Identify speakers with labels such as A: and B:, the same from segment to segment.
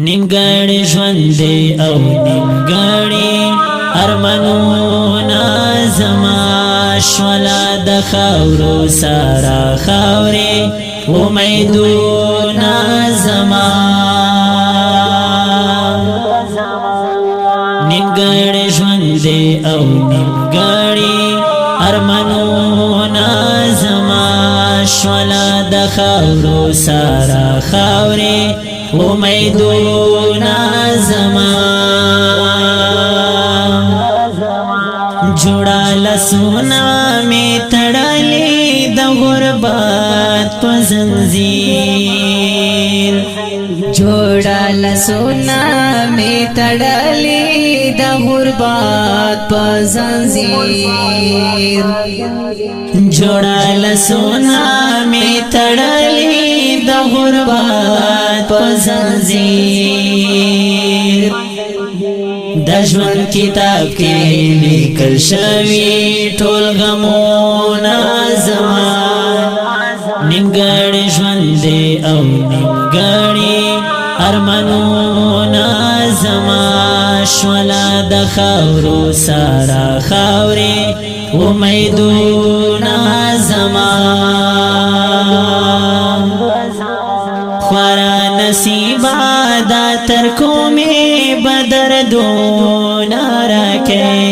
A: نیمګړی ژوند دی او نیمګړی ارمانونه زما شوله د خاورو سره خاورې امیدونه زما نیمګړی ژوند دی او نیمګړی ارمانونه زما شوله د خاورو سره خاورې امیدونه زما جوړه لاسونه می تړلې د غربت په زنځیر
B: جوړه لاسونه می تړلې د غربت په زنځیر
A: جوړه لاسونه می تړلې د غربت په زنځیر د ژوند کتاب کې لیکل شوي ټول غمونه زما نیمګړی ژوند دی او نیمګړی ارمانونه زما شوله د خاورو سره خاورې امیدونه زما خورا نصیبه دا تر کومې بدردونه راکې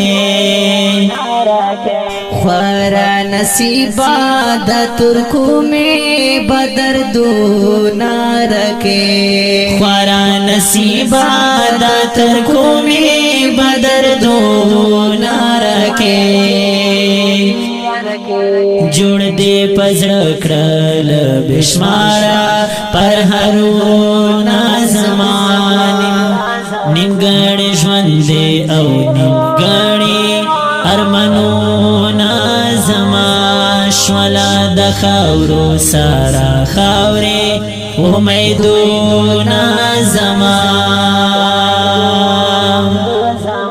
B: خورا نصیبه دا تر کومې بدردونه راکې
A: خورا نصیبه دا تر کومې بدردونه راکې جوړ دې پزړه کړل بشمارا پر هرونه زمانه نیمګړی ژوند دی او نیمګړی ارمانونه زما شوله د خاورو سره خاورې امیدونه زما